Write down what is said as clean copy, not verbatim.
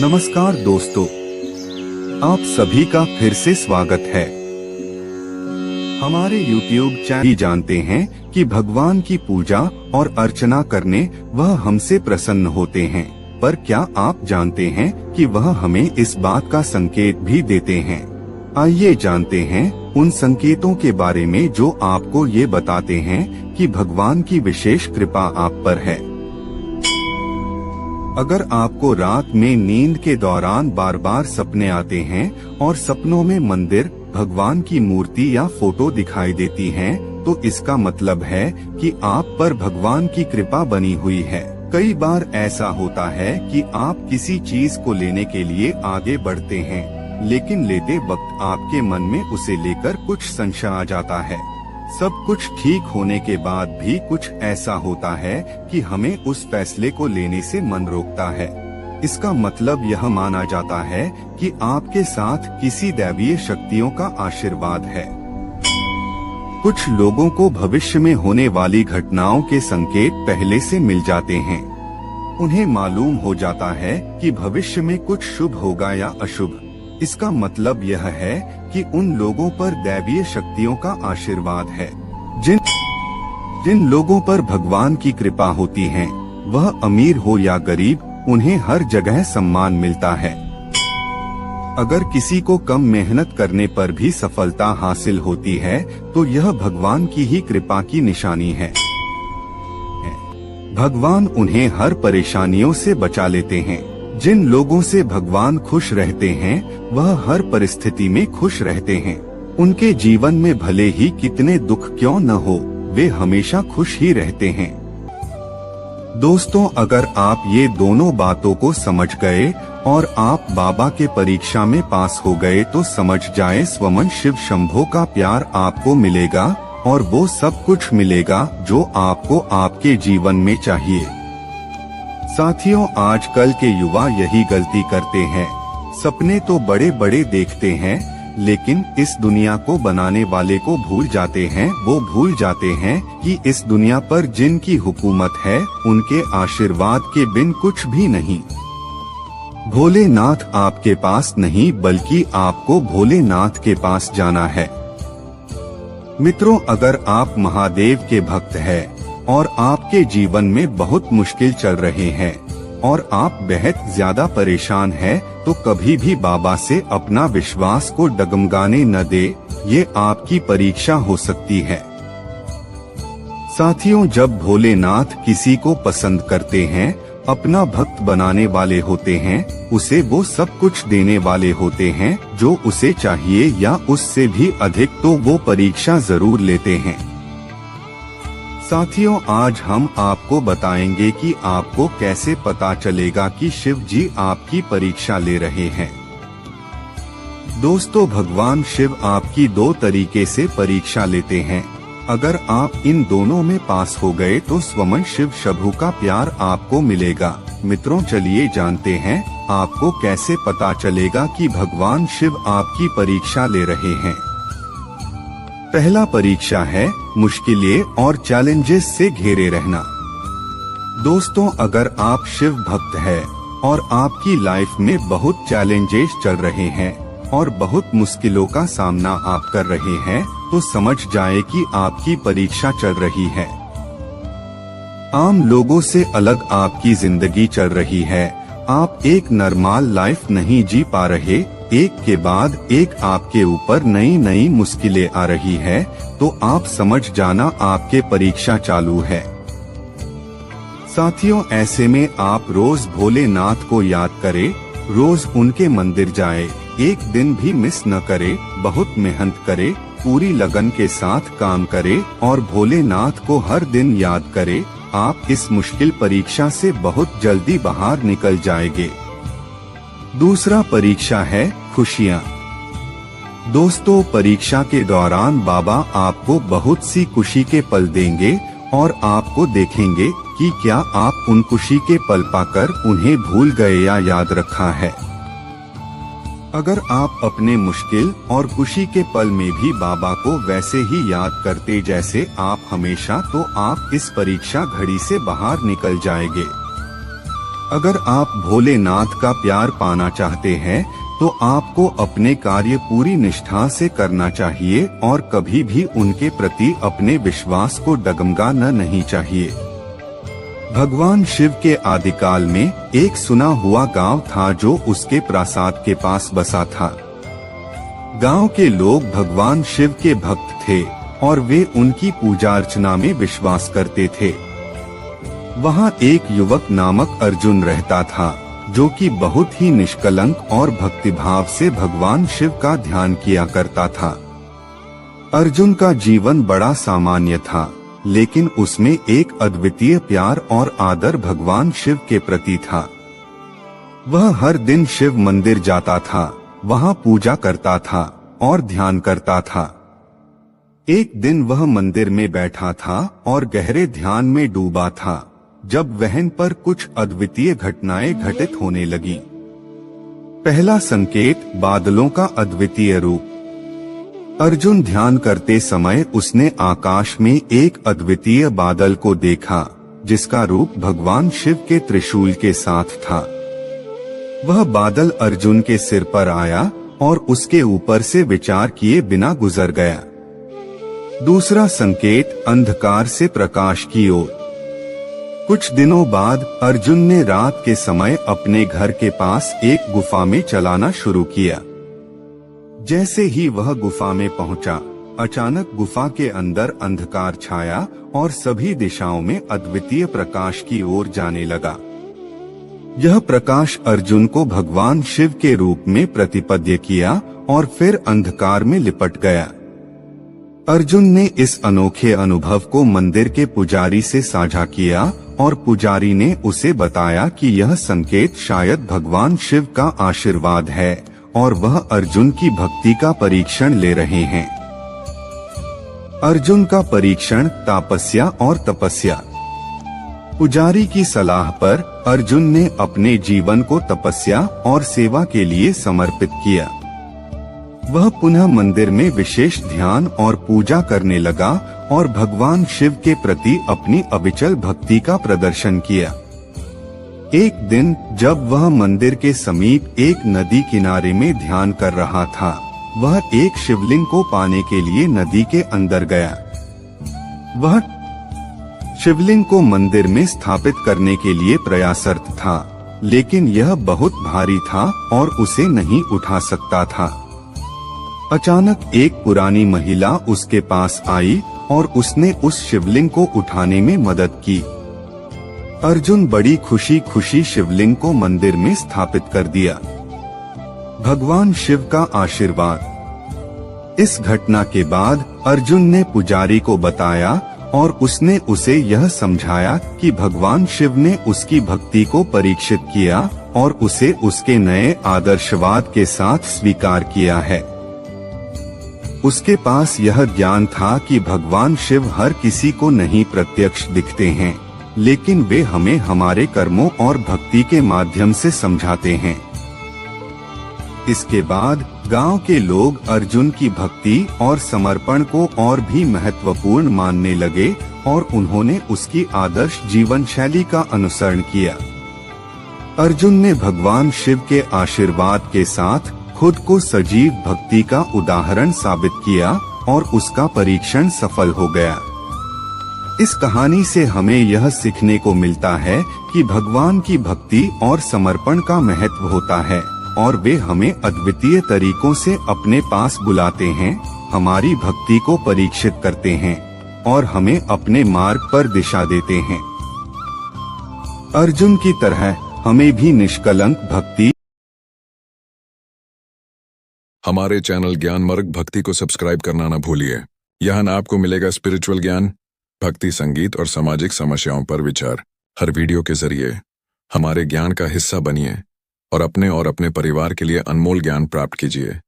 नमस्कार दोस्तों, आप सभी का फिर से स्वागत है। हमारे YouTube चैनल ही जानते हैं कि भगवान की पूजा और अर्चना करने वह हमसे प्रसन्न होते हैं, पर क्या आप जानते हैं कि वह हमें इस बात का संकेत भी देते हैं। आइए जानते हैं उन संकेतों के बारे में जो आपको ये बताते हैं कि भगवान की विशेष कृपा आप पर है। अगर आपको रात में नींद के दौरान बार बार सपने आते हैं और सपनों में मंदिर, भगवान की मूर्ति या फोटो दिखाई देती हैं, तो इसका मतलब है कि आप पर भगवान की कृपा बनी हुई है। कई बार ऐसा होता है कि आप किसी चीज को लेने के लिए आगे बढ़ते हैं, लेकिन लेते वक्त आपके मन में उसे लेकर कुछ संशय आ जाता है। सब कुछ ठीक होने के बाद भी कुछ ऐसा होता है कि हमें उस फैसले को लेने से मन रोकता है। इसका मतलब यह माना जाता है कि आपके साथ किसी दैवीय शक्तियों का आशीर्वाद है। कुछ लोगों को भविष्य में होने वाली घटनाओं के संकेत पहले से मिल जाते हैं। उन्हें मालूम हो जाता है कि भविष्य में कुछ शुभ होगा या अशुभ। इसका मतलब यह है कि उन लोगों पर दैवीय शक्तियों का आशीर्वाद है। जिन लोगों पर भगवान की कृपा होती है, वह अमीर हो या गरीब, उन्हें हर जगह सम्मान मिलता है। अगर किसी को कम मेहनत करने पर भी सफलता हासिल होती है, तो यह भगवान की ही कृपा की निशानी है। भगवान उन्हें हर परेशानियों से बचा लेते हैं। जिन लोगों से भगवान खुश रहते हैं, वह हर परिस्थिति में खुश रहते हैं। उनके जीवन में भले ही कितने दुख क्यों न हो, वे हमेशा खुश ही रहते हैं। दोस्तों, अगर आप ये दोनों बातों को समझ गए और आप बाबा के परीक्षा में पास हो गए, तो समझ जाए स्वयं शिव शंभो का प्यार आपको मिलेगा और वो सब कुछ मिलेगा जो आपको आपके जीवन में चाहिए। साथियों, आजकल के युवा यही गलती करते हैं। सपने तो बड़े बड़े देखते हैं, लेकिन इस दुनिया को बनाने वाले को भूल जाते हैं। वो भूल जाते हैं कि इस दुनिया पर जिनकी हुकूमत है, उनके आशीर्वाद के बिन कुछ भी नहीं। भोलेनाथ आपके पास नहीं, बल्कि आपको भोलेनाथ के पास जाना है। मित्रों, अगर आप महादेव के भक्त हैं और आपके जीवन में बहुत मुश्किल चल रहे हैं और आप बेहद ज्यादा परेशान हैं, तो कभी भी बाबा से अपना विश्वास को डगमगाने न दे। ये आपकी परीक्षा हो सकती है। साथियों, जब भोलेनाथ किसी को पसंद करते हैं, अपना भक्त बनाने वाले होते हैं, उसे वो सब कुछ देने वाले होते हैं जो उसे चाहिए या उससे भी अधिक, तो वो परीक्षा जरूर लेते हैं। साथियों, आज हम आपको बताएंगे कि आपको कैसे पता चलेगा कि शिव जी आपकी परीक्षा ले रहे हैं। दोस्तों, भगवान शिव आपकी दो तरीके से परीक्षा लेते हैं। अगर आप इन दोनों में पास हो गए, तो स्वयं शिव शंभु का प्यार आपको मिलेगा। मित्रों, चलिए जानते हैं आपको कैसे पता चलेगा कि भगवान शिव आपकी परीक्षा ले रहे हैं। पहला परीक्षा है मुश्किलें और चैलेंजेस से घिरे रहना। दोस्तों, अगर आप शिव भक्त हैं और आपकी लाइफ में बहुत चैलेंजेस चल रहे हैं और बहुत मुश्किलों का सामना आप कर रहे हैं, तो समझ जाए कि आपकी परीक्षा चल रही है। आम लोगों से अलग आपकी जिंदगी चल रही है। आप एक नॉर्मल लाइफ नहीं जी पा रहे। एक के बाद एक आपके ऊपर नई नई मुश्किलें आ रही है, तो आप समझ जाना आपके परीक्षा चालू है। साथियों, ऐसे में आप रोज भोलेनाथ को याद करें, रोज उनके मंदिर जाए, एक दिन भी मिस न करे, बहुत मेहनत करे, पूरी लगन के साथ काम करे और भोलेनाथ को हर दिन याद करे। आप इस मुश्किल परीक्षा से बहुत जल्दी बाहर निकल जाएंगे। दूसरा परीक्षा है खुशियाँ। दोस्तों, परीक्षा के दौरान बाबा आपको बहुत सी खुशी के पल देंगे और आपको देखेंगे कि क्या आप उन खुशी के पल पाकर उन्हें भूल गए या याद रखा है। अगर आप अपने मुश्किल और खुशी के पल में भी बाबा को वैसे ही याद करते जैसे आप हमेशा, तो आप इस परीक्षा घड़ी से बाहर निकल जाएंगे। अगर आप भोलेनाथ का प्यार पाना चाहते हैं तो आपको अपने कार्य पूरी निष्ठा से करना चाहिए और कभी भी उनके प्रति अपने विश्वास को डगमगाना नहीं चाहिए। भगवान शिव के आदिकाल में एक सुना हुआ गांव था जो उसके प्रासाद के पास बसा था। गांव के लोग भगवान शिव के भक्त थे और वे उनकी पूजा अर्चना में विश्वास करते थे। वहां एक युवक नामक अर्जुन रहता था जो कि बहुत ही निष्कलंक और भक्तिभाव से भगवान शिव का ध्यान किया करता था। अर्जुन का जीवन बड़ा सामान्य था, लेकिन उसमें एक अद्वितीय प्यार और आदर भगवान शिव के प्रति था। वह हर दिन शिव मंदिर जाता था, वहां पूजा करता था और ध्यान करता था। एक दिन वह मंदिर में बैठा था और गहरे ध्यान में डूबा था जब वहन पर कुछ अद्वितीय घटनाएं घटित होने लगी। पहला संकेत, बादलों का अद्वितीय रूप। अर्जुन ध्यान करते समय उसने आकाश में एक अद्वितीय बादल को देखा जिसका रूप भगवान शिव के त्रिशूल के साथ था। वह बादल अर्जुन के सिर पर आया और उसके ऊपर से विचार किए बिना गुजर गया। दूसरा संकेत, अंधकार से प्रकाश की ओर। कुछ दिनों बाद अर्जुन ने रात के समय अपने घर के पास एक गुफा में चलाना शुरू किया। जैसे ही वह गुफा में पहुंचा, अचानक गुफा के अंदर अंधकार छाया और सभी दिशाओं में अद्वितीय प्रकाश की ओर जाने लगा। यह प्रकाश अर्जुन को भगवान शिव के रूप में प्रतिपद्य किया और फिर अंधकार में लिपट गया। अर्जुन ने इस अनोखे अनुभव को मंदिर के पुजारी से साझा किया और पुजारी ने उसे बताया कि यह संकेत शायद भगवान शिव का आशीर्वाद है और वह अर्जुन की भक्ति का परीक्षण ले रहे हैं। अर्जुन का परीक्षण, तपस्या और तपस्या। पुजारी की सलाह पर अर्जुन ने अपने जीवन को तपस्या और सेवा के लिए समर्पित किया। वह पुनः मंदिर में विशेष ध्यान और पूजा करने लगा और भगवान शिव के प्रति अपनी अविचल भक्ति का प्रदर्शन किया। एक दिन जब वह मंदिर के समीप एक नदी किनारे में ध्यान कर रहा था, वह एक शिवलिंग को पाने के लिए नदी के अंदर गया। वह शिवलिंग को मंदिर में स्थापित करने के लिए प्रयासरत था, लेकिन यह बहुत भारी था और उसे नहीं उठा सकता था। अचानक एक पुरानी महिला उसके पास आई और उसने उस शिवलिंग को उठाने में मदद की। अर्जुन बड़ी खुशी खुशी शिवलिंग को मंदिर में स्थापित कर दिया। भगवान शिव का आशीर्वाद। इस घटना के बाद अर्जुन ने पुजारी को बताया और उसने उसे यह समझाया कि भगवान शिव ने उसकी भक्ति को परीक्षित किया और उसे उसके नए आदर्शवाद के साथ स्वीकार किया है। उसके पास यह ज्ञान था कि भगवान शिव हर किसी को नहीं प्रत्यक्ष दिखते हैं, लेकिन वे हमें हमारे कर्मों और भक्ति के माध्यम से समझाते हैं। इसके बाद गांव के लोग अर्जुन की भक्ति और समर्पण को और भी महत्वपूर्ण मानने लगे और उन्होंने उसकी आदर्श जीवन शैली का अनुसरण किया। अर्जुन ने भगवान शिव के आशीर्वाद के साथ खुद को सजीव भक्ति का उदाहरण साबित किया और उसका परीक्षण सफल हो गया। इस कहानी से हमें यह सीखने को मिलता है कि भगवान की भक्ति और समर्पण का महत्व होता है और वे हमें अद्वितीय तरीकों से अपने पास बुलाते हैं, हमारी भक्ति को परीक्षित करते हैं और हमें अपने मार्ग पर दिशा देते हैं। अर्जुन की तरह हमें भी निष्कलंक भक्ति। हमारे चैनल ज्ञान मार्ग भक्ति को सब्सक्राइब करना न भूलिए। यहाँ आपको मिलेगा स्पिरिचुअल ज्ञान, भक्ति, संगीत और सामाजिक समस्याओं पर विचार। हर वीडियो के जरिए हमारे ज्ञान का हिस्सा बनिए और अपने परिवार के लिए अनमोल ज्ञान प्राप्त कीजिए।